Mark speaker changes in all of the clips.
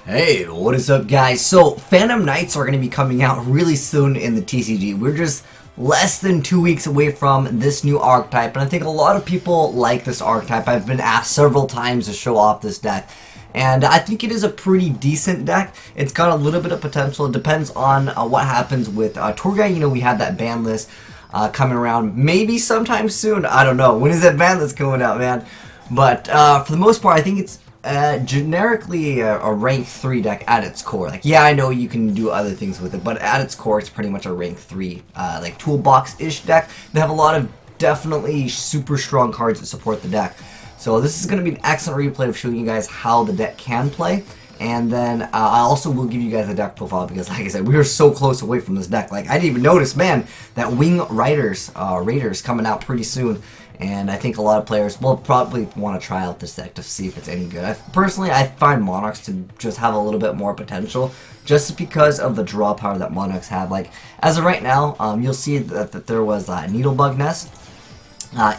Speaker 1: Hey, what is up guys? So, Phantom Knights are going to be coming out really soon in the TCG. We're just less than 2 weeks away from this new archetype, and I think a lot of people like this archetype. I've been asked several times to show off this deck, and I think it is a pretty decent deck. It's got a little bit of potential. It depends on what happens with Tour Guide. You know, we had that ban list coming around maybe sometime soon. I don't know. When is that ban list going out, man? But for the most part, I think it's generically a rank 3 deck at its core. Like, yeah, I know you can do other things with it, but at its core, it's pretty much a rank 3, like toolbox-ish deck. They have a lot of definitely super strong cards that support the deck. So this is going to be an excellent replay of showing you guys how the deck can play. And then I also will give you guys a deck profile because, like I said, we are so close away from this deck. Like, I didn't even notice, man, that Wing Raiders coming out pretty soon. And I think a lot of players will probably want to try out this deck to see if it's any good. Personally, I find Monarchs to just have a little bit more potential just because of the draw power that Monarchs have. Like, as of right now, you'll see that there was Needlebug Nest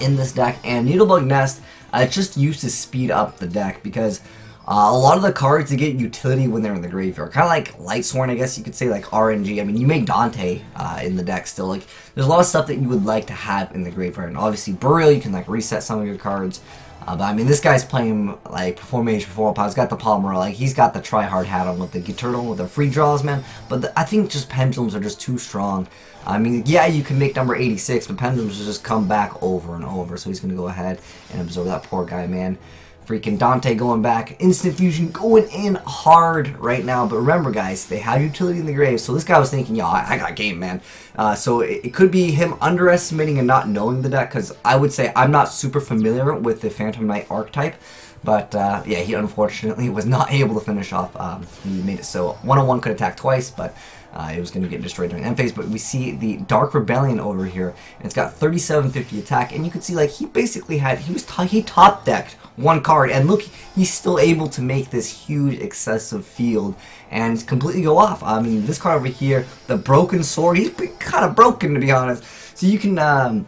Speaker 1: in this deck. And Needlebug Nest, it's just used to speed up the deck because a lot of the cards they get utility when they're in the graveyard. Kind of like Lightsworn, I guess you could say, like RNG. I mean, you make Dante in the deck still. Like, there's a lot of stuff that you would like to have in the graveyard. And obviously, Burial, you can like reset some of your cards. But I mean, this guy's playing like Perform Mage, Perform Power. He's got the Palmer, like he's got the Try Hard hat on with the Turtle with the free draws, man. But I think just Pendulums are just too strong. I mean, yeah, you can make number 86, but Pendulums just come back over and over. So he's gonna go ahead and absorb that poor guy, man. Freaking Dante going back. Instant Fusion going in hard right now. But remember, guys, they have utility in the grave. So this guy was thinking, yo, I got game, man. So it could be him underestimating and not knowing the deck. Because I would say I'm not super familiar with the Phantom Knight archetype. But yeah, he unfortunately was not able to finish off. He made it so 101 could attack twice, but it was going to get destroyed during end phase. But we see the Dark Rebellion over here, and it's got 3750 attack. And you can see, like, he basically had, he top decked one card, and look, he's still able to make this huge excessive field and completely go off. I mean, this card over here, the Broken Sword, he's kind of broken, to be honest. So you can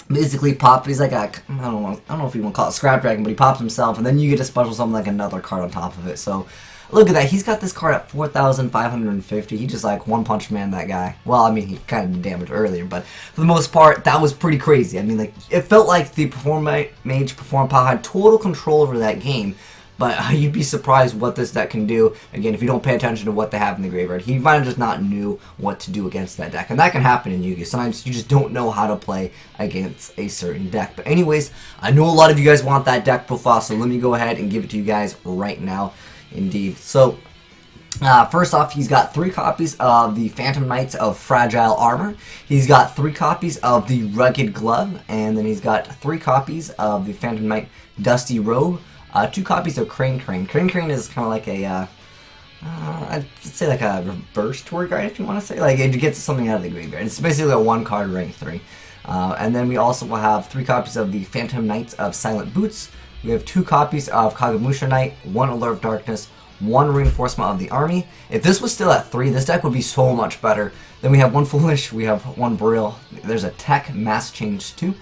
Speaker 1: basically pop. He's like a, I don't know if you want to call it Scrap Dragon, but he pops himself, and then you get to special summon like another card on top of it. So look at that. He's got this card at 4,550. He just like one punch man that guy. Well, I mean, he kind of did damage earlier, but for the most part, that was pretty crazy. I mean, like, it felt like the Perform Mage, Perform Power had total control over that game. But you'd be surprised what this deck can do. Again, if you don't pay attention to what they have in the graveyard. He might have just not knew what to do against that deck. And that can happen in Yu-Gi-Oh! Sometimes you just don't know how to play against a certain deck. But anyways, I know a lot of you guys want that deck profile, so let me go ahead and give it to you guys right now. Indeed. So, first off, he's got 3 copies of the Phantom Knights of Fragile Armor. He's got 3 copies of the Rugged Glove. And then he's got 3 copies of the Phantom Knight Dusty Robe. 2 copies of Crane Crane. Crane Crane is kind of like a, I'd say like a reverse tour guide, if you want to say. Like, it gets something out of the graveyard. It's basically a 1-card rank 3. And then we also will have 3 copies of the Phantom Knights of Silent Boots. We have 2 copies of Kagamusha Knight, 1 Allure of Darkness, 1 Reinforcement of the Army. If this was still at 3, this deck would be so much better. Then we have 1 Foolish, we have 1 Burial. There's a Tech Mass Change 2.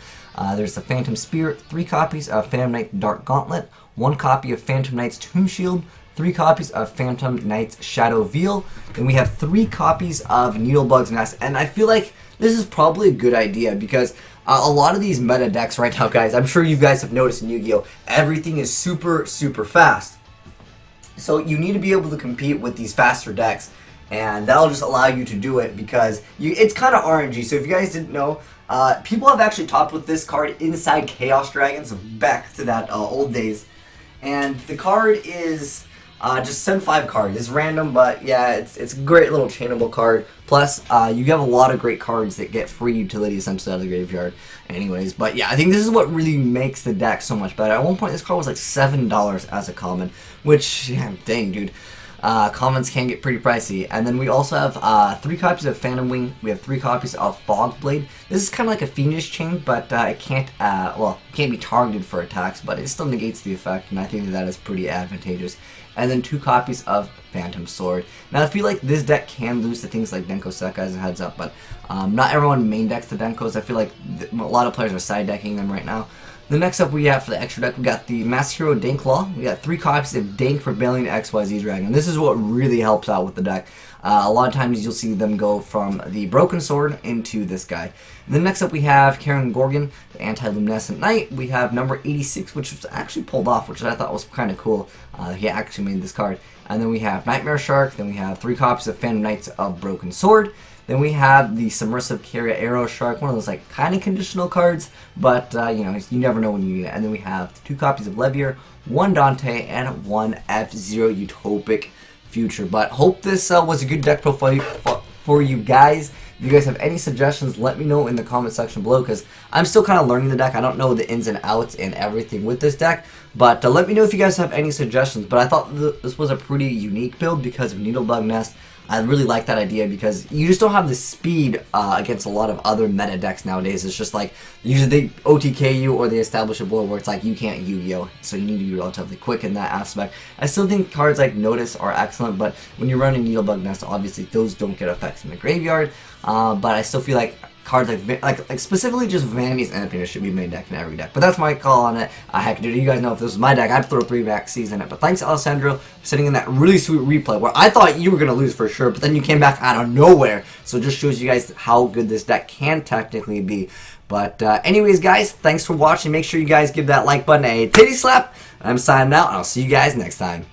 Speaker 1: There's the Phantom Spirit, 3 copies of Phantom Knight Dark Gauntlet, 1 copy of Phantom Knight's Tomb Shield, 3 copies of Phantom Knight's Shadow Veil, and we have 3 copies of Needlebug's Nest. And I feel like this is probably a good idea because a lot of these meta decks right now, guys, I'm sure you guys have noticed in Yu-Gi-Oh! Everything is super, super fast. So you need to be able to compete with these faster decks, and that'll just allow you to do it because it's kind of RNG. So if you guys didn't know, people have actually topped with this card inside Chaos Dragons back to that old days. And the card is just send 5 card. It's random, but yeah, it's a great little chainable card. Plus, you have a lot of great cards that get free utility essentially out of the graveyard. Anyways, but yeah, I think this is what really makes the deck so much better. At one point, this card was like $7 as a common, which, yeah, dang, dude. Commons can get pretty pricey. And then we also have 3 copies of Phantom Wing. We have 3 copies of Fog Blade. This is kind of like a Fiendish Chain, but it can't, well, it can't be targeted for attacks, but it still negates the effect, and I think that is pretty advantageous. And then 2 copies of Phantom Sword. Now, I feel like this deck can lose to things like Denko Sekka as a heads up, but not everyone main decks the Denkos. I feel like a lot of players are side decking them right now. The next up we have for the extra deck, we got the Master Hero Danklaw. We got 3 copies of Dank Rebellion XYZ Dragon. This is what really helps out with the deck. A lot of times you'll see them go from the Broken Sword into this guy. And then next up we have Karen Gorgon, the Anti-Luminescent Knight. We have number 86, which was actually pulled off, which I thought was kind of cool. He actually made this card. And then we have Nightmare Shark. Then we have 3 copies of Phantom Knights of Broken Sword. Then we have the Submersive Carrier Arrow Shark, one of those like kind of conditional cards, but you know, you never know when you need it. And then we have 2 copies of Levier, 1 Dante, and 1 F-Zero Utopic Future. But hope this was a good deck profile for you guys. If you guys have any suggestions, let me know in the comment section below, because I'm still kind of learning the deck. I don't know the ins and outs and everything with this deck, but let me know if you guys have any suggestions. But I thought this was a pretty unique build because of Needlebug Nest. I really like that idea because you just don't have the speed against a lot of other meta decks nowadays. It's just like usually they OTK you or they establish a blow where it's like you can't Yu-Gi-Oh! So you need to be relatively quick in that aspect. I still think cards like Notice are excellent, but when you're running Needlebug Nest, obviously those don't get effects in the graveyard. But I still feel like cards like specifically just Vanity's Entertainer should be main deck in every deck. But that's my call on it. Heck, dude, you guys know if this was my deck, I'd throw 3 Vaxes in it. But thanks, Alessandro, for sitting in that really sweet replay where I thought you were going to lose for sure, but then you came back out of nowhere. So it just shows you guys how good this deck can technically be. But anyways, guys, thanks for watching. Make sure you guys give that like button a titty slap. I'm signing out, and I'll see you guys next time.